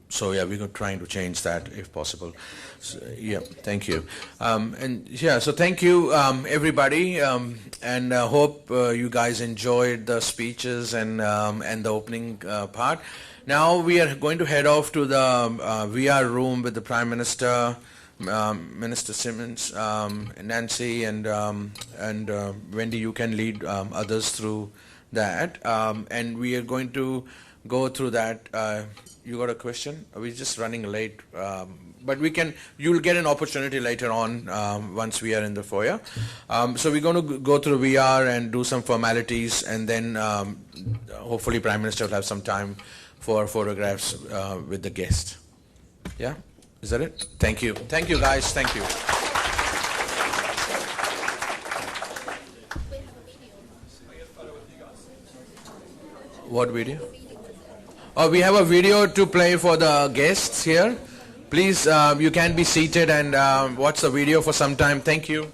So yeah, we're trying to change that if possible. So, yeah, thank you. And yeah, so thank you everybody, and hope you guys enjoyed the speeches and the opening part. Now we are going to head off to the VR room with the Prime Minister, Minister Simmons, Nancy, and Wendy. You can lead others through that, and we are going to go through that. You got a question? We're just running late, but you'll get an opportunity later on once we are in the foyer. So we're going to go through VR and do some formalities, and then hopefully Prime Minister will have some time for photographs with the guest. Yeah? Is that it? Thank you. Thank you, guys. Thank you. What video? Oh, we have a video to play for the guests here. Please, you can be seated and watch the video for some time. Thank you.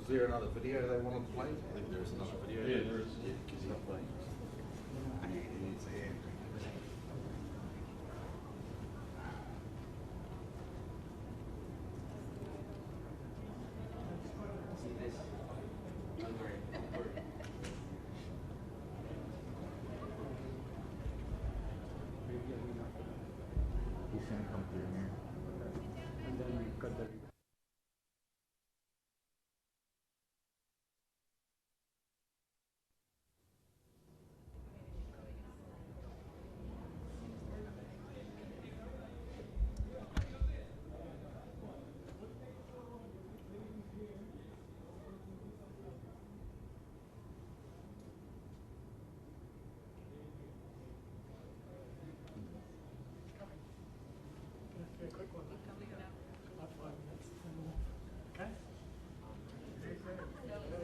Is there another video they want to play? I think there's another video. Yeah, there is. Yeah, because he's playing. He's going to come through here. And then we cut the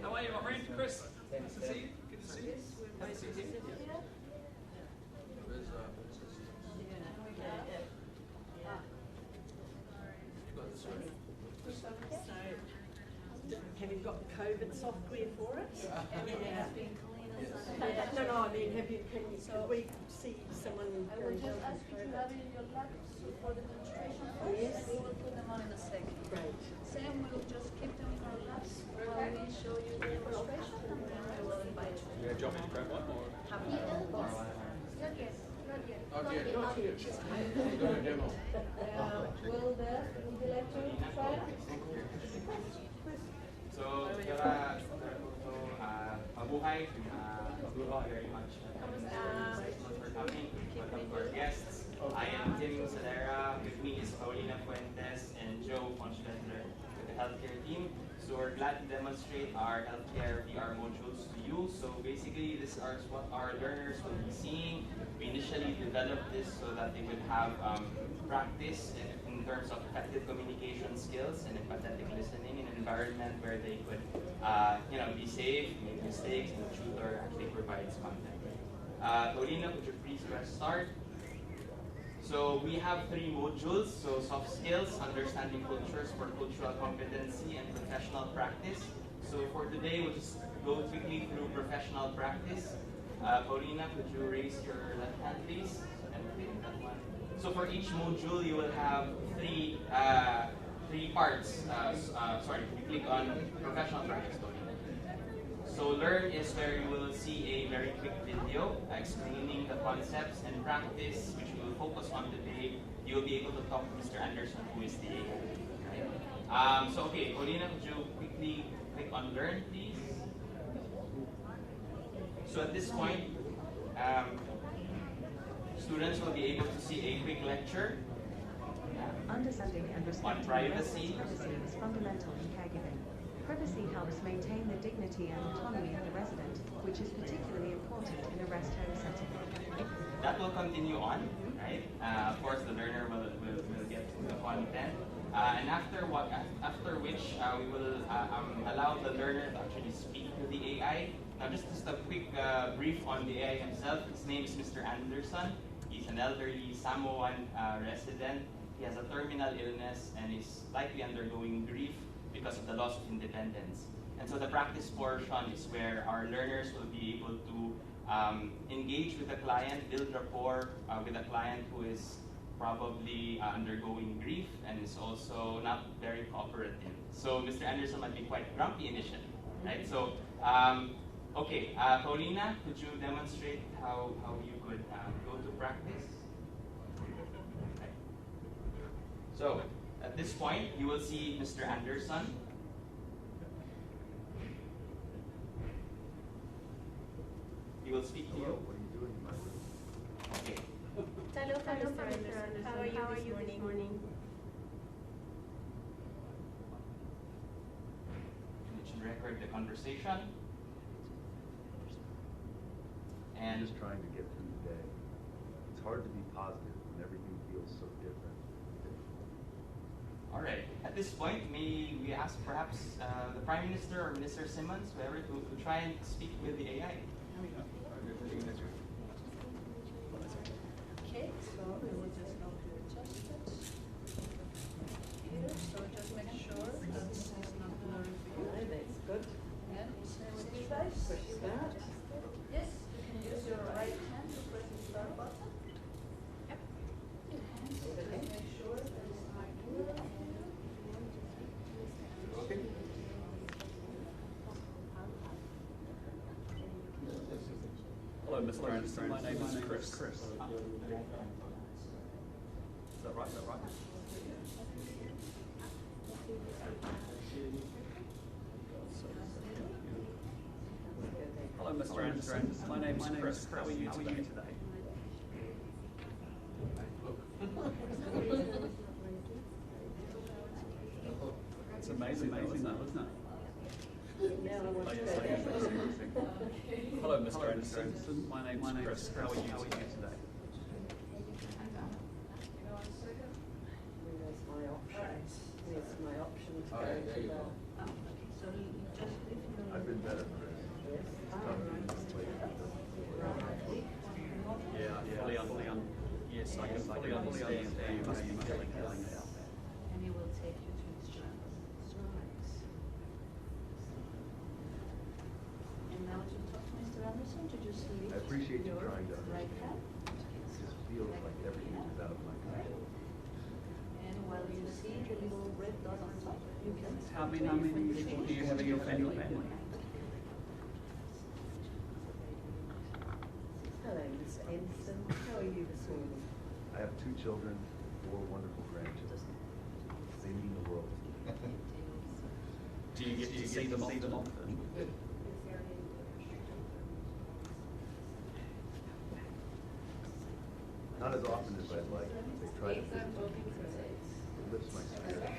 How are you, my friend? Chris? Nice to see you. Good to see you. Nice to see you. Have you got the COVID software for it? Yeah. No, I mean, can we see someone going down Ask you to have your laptops for the demonstration first. Yes. We will put them on in a second. Great. Sam will just keep them in our laps while we show you the demonstration, and then we will invite you. Do you want me to grab one? Or? Not yet. Not yet. Not yet. Not yet. Will you like to try it? So, mabuhay. Very much. Thank you for coming. Welcome to our guests. I am Tim Salera. With me is Paulina Fuentes and Joe Fonschlettler with the healthcare team. So we're glad to demonstrate our healthcare VR modules to you. So basically, this is what our learners will be seeing. We initially developed this so that they would have practice in terms of effective communication skills and empathetic listening in an environment where they could, be safe, make mistakes, and the tutor actually provides content. Paulina, could you please press start? So we have 3 modules, so soft skills, understanding cultures for cultural competency, and professional practice. So for today, we'll just go quickly through professional practice. Paulina, could you raise your left hand, please? And that one. So for each module, you will have three parts. You click on professional practice, Paulina. So learn is where you will see a very quick video explaining the concepts, and practice, which we will focus on today. You will be able to talk to Mr. Anderson, who is the AI. Right? Okay, Paulina, could you quickly click on learn, please? So at this point, students will be able to see a quick lecture Understanding and respecting on privacy. privacy is fundamental in caregiving. Privacy helps maintain the dignity and autonomy of the resident, which is particularly important in a rest home setting. That will continue on, right? Of course, the learner will get to the content. And after which we will allow the learner to actually speak to the AI. Now, just a quick brief on the AI himself. His name is Mr. Anderson. He's an elderly Samoan resident. He has a terminal illness and is likely undergoing grief because of the loss of independence. And so the practice portion is where our learners will be able to engage with the client, build rapport with a client who is probably undergoing grief and is also not very cooperative. So Mr. Anderson might be quite grumpy initially, right? So, Paulina, could you demonstrate how you could go to practice? Okay. So, at this point, you will see Mr. Anderson. He will speak to you. What are you doing in my room? Okay. Hello, Mr. Anderson. How are you this morning? It should record the conversation. I'm And just trying to get through the day. It's hard to be positive when everything feels so different. all right. At this point, may we ask perhaps the Prime Minister or Minister Simmons, whoever, to try and speak with the AI. Okay, so we will just go to adjust it here. So just make sure that this is not blurry for you. No, that's good. Yeah, same with you guys. Push that. Yes, you can use your right hand to press the start button. Yep. So just make sure that it's not blurry for you. Okay. Hello, Mr. Anderson. My name is Chris. Is that right? Hello, Mr. Anderson. My name is Chris. How are you today? It's amazing, isn't it? Hello, Mr. Anderson. My name is Chris. How are you today? There's my option to go to the... So you just, if you better, Chris. It's tough to play. Yeah, yes, I can fully understand how you must be feeling now. And he will take you through the strikes. And now to talk to Mr. Anderson to just lift I appreciate you your trying to right understand. hand. It just feels like everything is out of my control. And while you see the little red dot on top, you can How many people do you have in your family? Hello, Mr. Anderson. How are you this morning? I have 2 children, 4 wonderful grandchildren. They mean the world. Do you get to see them often? Not as often as I'd like. They try to visit me. It lifts my spirit.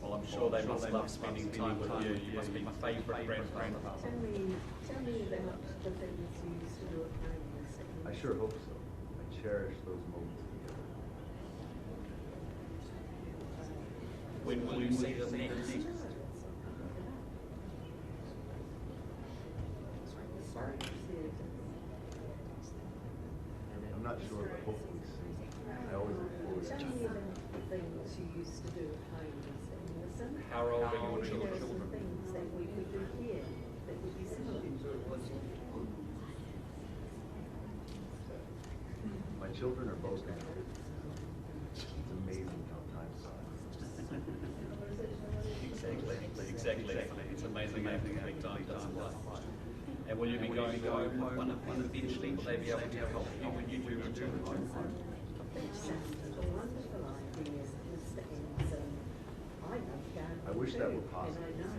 Well, I'm sure they must love spending time with you. You must be my favourite grandfather. Tell me about the things you used to do at home. I sure hope so. I cherish those moments together. When will you see them next? I'm not sure, but hopefully soon. I always look forward to Tell me about the things you used to do at home, Mr. Anderson. How old are your There are children? some things that we could do here that would be similar. My children are both married. It's amazing how time flies. Exactly. It's amazing how big time does fly. And will you be going home with one of them eventually? Will they be able to help you when you do return home? That sounds a wonderful idea, Mr. Anderson. I love gardening. I wish that were too, possible, and I know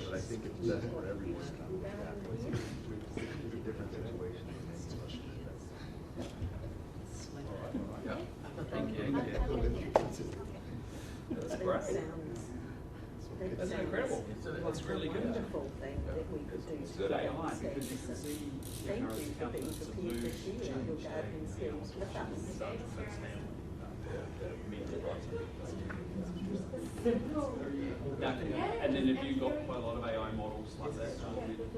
but I think it's best for everyone to come back. It's a different situation. Thank you. That's great. That's incredible. That's really good. Wonderful thing that we could do. It's good AI because you can see Thank you for being prepared to share your gardening skills with us. And then have you got quite a lot of AI models like that?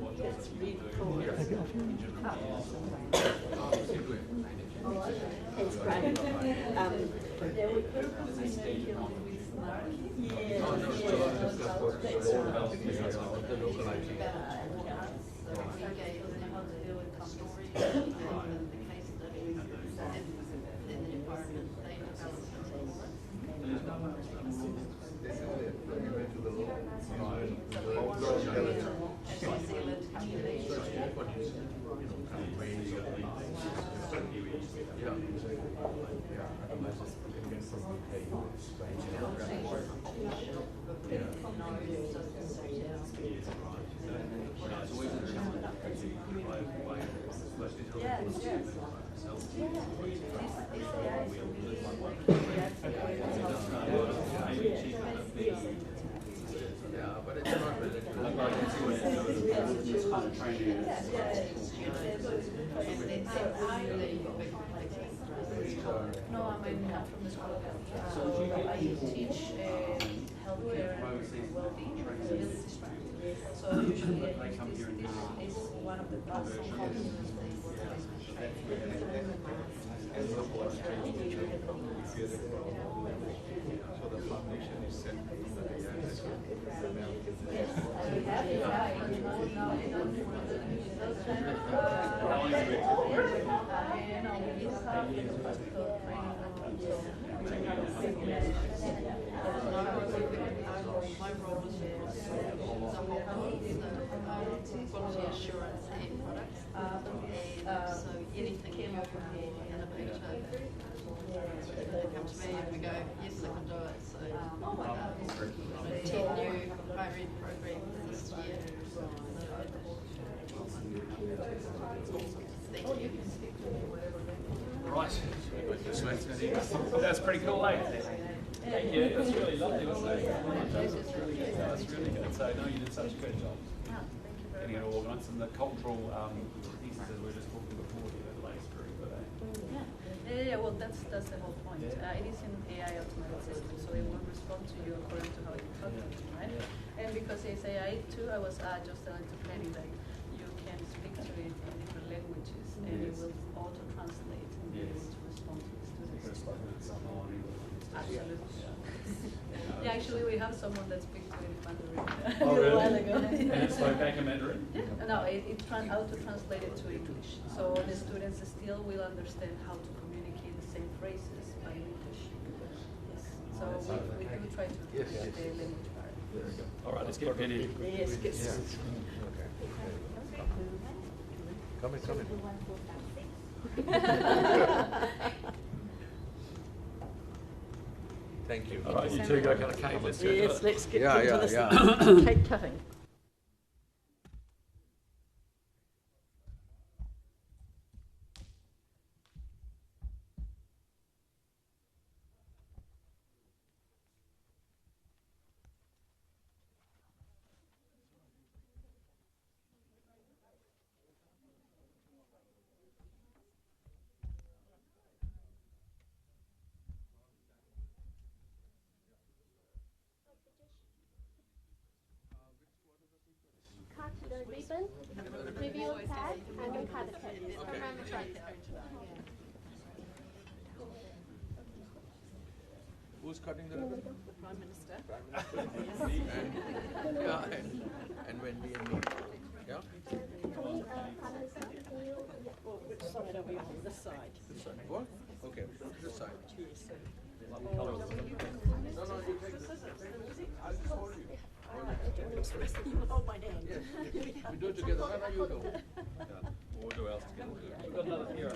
What does it you do? It's great. No, I'm from the school. So I teach healthcare and well-being disability strategy. So usually this is one of the classes So the foundation is set from the my role is quality assurance in products. So anything you innovate, they come to me and we go, yes, I can do it. So 10 new hybrid programs this year. Thank you. Right. That's pretty cool, eh? Thank you. That's really lovely, wasn't it? That's really good. That's really good. So, no, you did such a good job getting it all organised. And the cultural pieces, as we were just talking before, the latest very good, eh? Yeah, well, that's the whole point. It is an AI automated system, so it will respond to you according to how you talk to it, right? And because says AI too, I was just telling to Penny that you can speak to it in different languages and it will auto-translate and be able to respond to the students. Absolutely. Yeah, actually we have someone that speaks to it in Mandarin Oh, a really? while ago. And it spoke back in Mandarin? No, it auto-translated to English. So the students still will understand how to communicate the same phrases by English. Yes. So we do try to do the language part. Very good. All right, let's get Penny. Yes, yes. Come in. Thank you. All right, you two go cut a cake. Let's go. Yes, let's get Yeah, into yeah, this cake cutting. Cut the ribbon, review tag, and then cut the cake. Who's cutting the ribbon? The Prime Minister. And Wendy and me. Yeah? Which side are we on? This side. This side. What? Okay, this side. Yes. No, you take this. I'll just hold you. You hold my hand. Yes, we do it together. Where are you go? We'll do ours together. We've got another pair.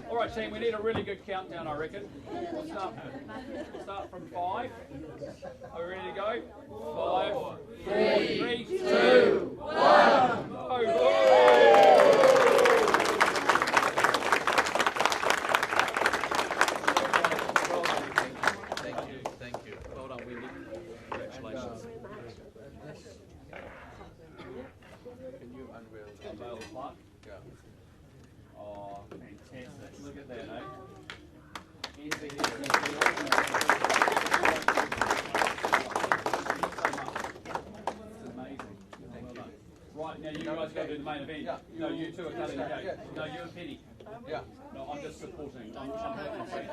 All right, team, we need a really good countdown, I reckon. We'll start from 5. Are we ready to go? 5, 3, 2, 1. Thank you. Well done, Wendy. Congratulations. Can you unveil that? Unveil the plaque? Yeah. Oh, fantastic. Look at that, eh? It's amazing. Well done. Right, now you guys go to the main event. Yeah. No, you two are cutting the cake. Yeah. No, you and Penny. Yeah. No, I'm just supporting. I'm helping Penny.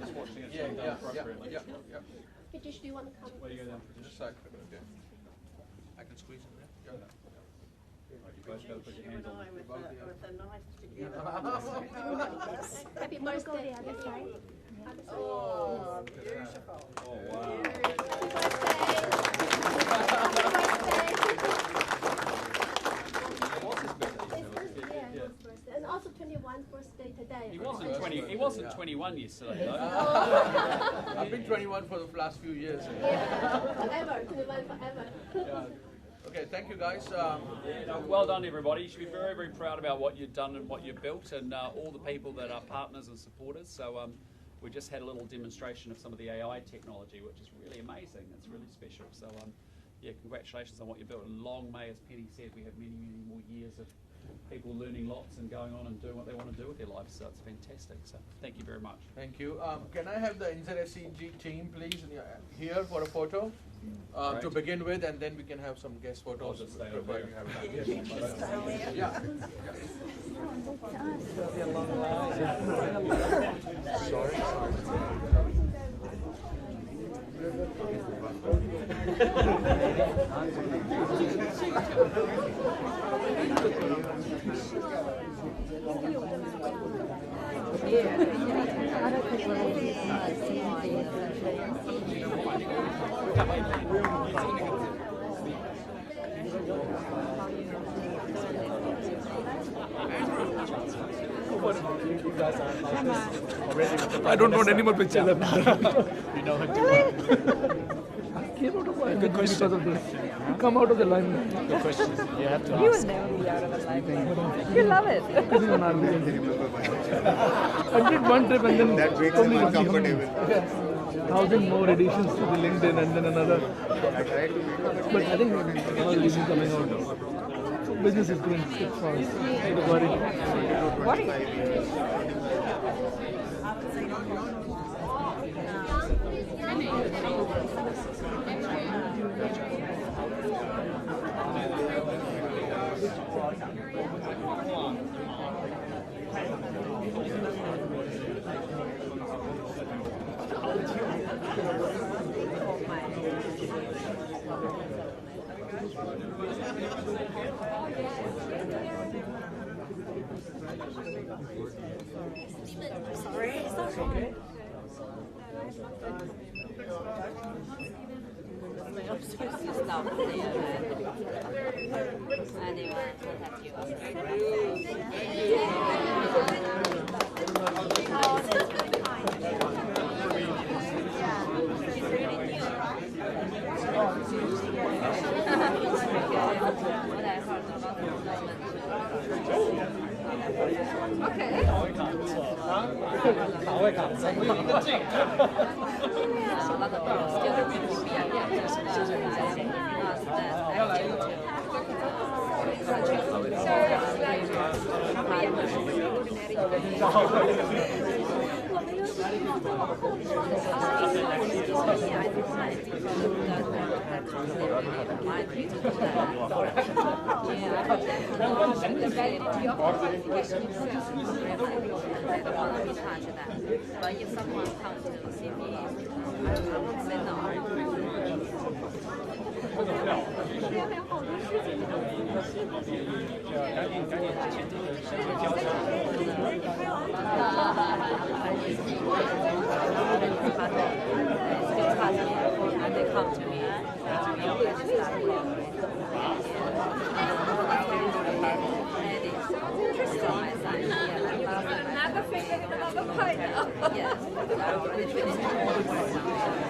Just watching it being done appropriately. Yeah. British, do you want to come? Where do you go down? This side. Okay. I can squeeze in there. Yeah. Right, you guys got to put your hands on it. With a knife together. Happy birthday. Other side. Oh, beautiful. Oh, wow. What's his birthday? Yeah. And also 21 birthday today. He wasn't 21 yesterday, though. I've been 21 for the last few years. Forever, 21 forever. Yeah. Okay, thank you guys. Well done, everybody. You should be very, very proud about what you've done and what you've built, and all the people that are partners and supporters. So we just had a little demonstration of some of the AI technology, which is really amazing. It's really special. So yeah, congratulations on what you built. And long may, as Penny said, we have many, many more years of people learning lots and going on and doing what they want to do with their lives. So it's fantastic. So thank you very much. Thank you. Can I have the NZSCG team, please, here for a photo to begin with, and then we can have some guest photos. I'll just stay over there. Yeah. I don't want any more pictures. You know what? Came out of line because of this. You come out of the line. The question you have to ask. You would never be out of the line. You love it. I did one trip and then that makes me uncomfortable. 1,000 more additions to the LinkedIn and then another. But I think all this is coming out. So business is going fast. Don't worry. Sorry. I'm supposed to stop anyone contact you. The validity of qualification itself, I don't want to be touched that. But if someone comes to see me, I would say no. And they come to me, Another finger in another pie now. Yes, I already finished.